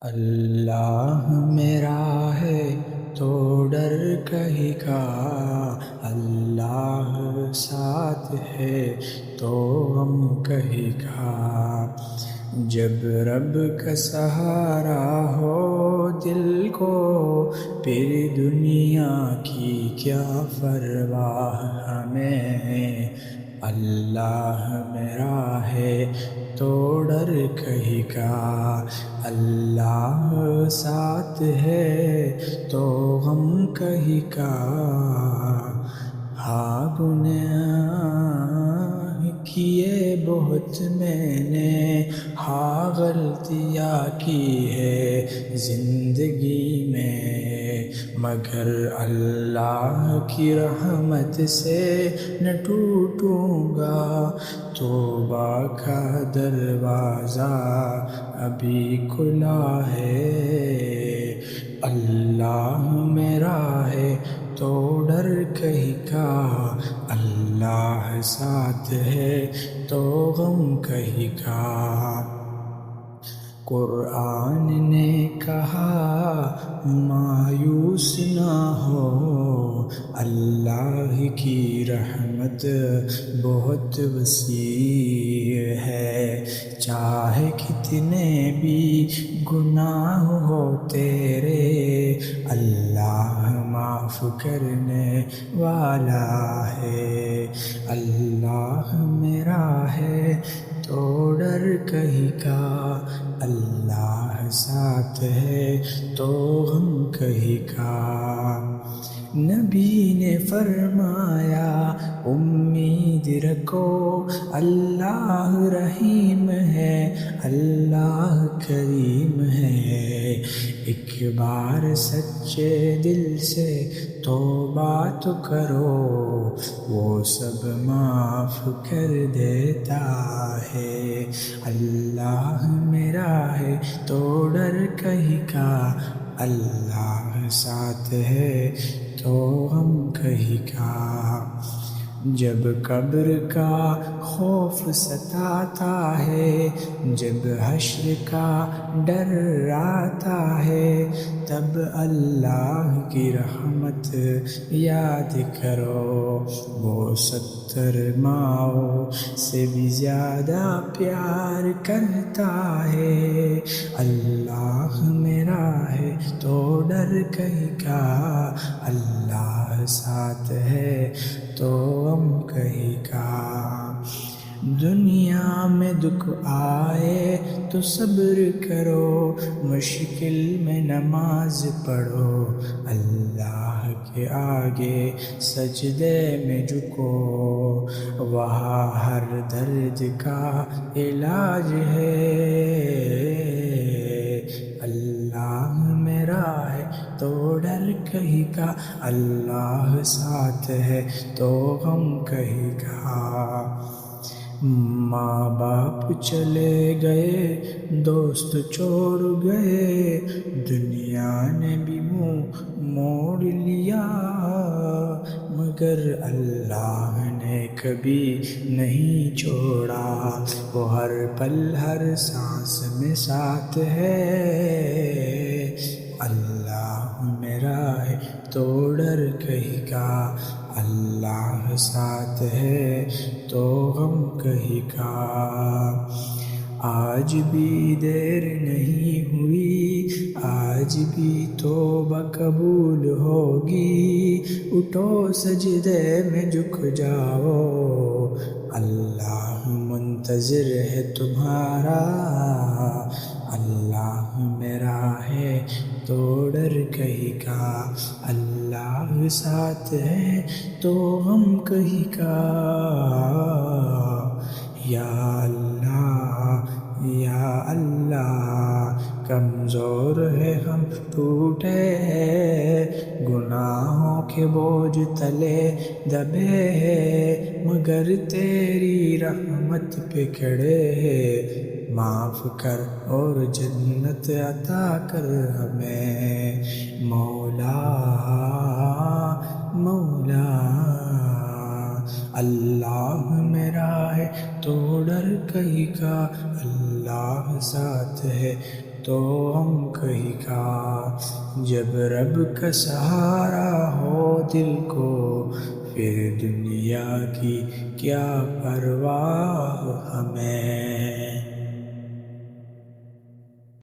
اللہ میرا ہے تو ڈر کہیں کا، اللہ ساتھ ہے تو غم کہیں کا۔ جب رب کا سہارا ہو دل کو، پھر دنیا کی کیا پرواہ ہمیں۔ اللہ میرا ہے تو ڈر کہیں کا، اللہ ساتھ ہے تو غم کہیں کا۔ ہاں گناہ کیے بہت میں نے، ہاں غلطیاں کی ہے زندگی میں، مگر اللہ کی رحمت سے نہ ٹوٹوں گا۔ توبہ کا دروازہ ابھی کھلا ہے، اللہ میرا ہے تو ڈر کہیں کا، اللہ ساتھ ہے تو غم کہیں کا۔ قرآن نے کہا مایوس نہ ہو، اللہ کی رحمت بہت وسیع ہے، چاہے کتنے بھی گناہ ہو تیرے، اللہ معاف کرنے والا ہے۔ اللہ میرا ہے تو ڈر کہیں کا، اللہ ساتھ ہے تو غم کہیں کا۔ نبی نے فرمایا امید رکھو، اللہ رحیم ہے اللہ کریم ہے، ایک بار سچے دل سے توبہ تو کرو، وہ سب معاف کر دیتا ہے۔ اللہ میرا ہے تو ڈر کہیں کا، اللہ ساتھ ہے تو غم کہیں کا۔ جب قبر کا خوف ستاتا ہے، جب حشر کا ڈر آتا ہے، تب اللہ کی رحمت یاد کرو، وہ 70 ماؤں سے بھی زیادہ پیار کرتا ہے۔ اللہ میرا ہے تو ڈر کہیں کا، اللہ ساتھ ہے تو غم کہیں کا۔ دنیا میں دکھ آئے تو صبر کرو، مشکل میں نماز پڑھو، اللہ کے آگے سجدے میں جھکو، وہاں ہر درد کا علاج ہے۔ اللہ میرا ہے تو ڈر کہیں کا، اللہ ساتھ ہے تو غم کہیں کا۔ ماں باپ چلے گئے، دوست چھوڑ گئے، دنیا نے بھی منہ موڑ لیا، مگر اللہ نے کبھی نہیں چھوڑا، وہ ہر پل ہر سانس میں ساتھ ہے۔ اللہ میرا ہے تو ڈر کہیں کا، اللہ ساتھ ہے تو غم کہیں کا۔ آج بھی دیر نہیں ہوئی، آج بھی توبہ قبول ہوگی، اٹھو سجدے میں جھک جاؤ، اللہ منتظر ہے تمہارا۔ اللہ میرا ہے تو ڈر کہیں کا، اللہ ساتھ ہے تو غم کہیں کا۔ یا اللہ کمزور ہے ہم ٹوٹے ہیں، گناہوں کے بوجھ تلے دبے ہیں، مگر تیری رحمت پہ کھڑے ہیں، معاف کر اور جنت عطا کر ہمیں مولا مولا۔ اللہ میرا ہے تو ڈر کہیں کا، اللہ ساتھ ہے تو ہم کہیں کا، جب رب کا سہارا ہو دل کو، پھر دنیا کی کیا پرواہ ہمیں۔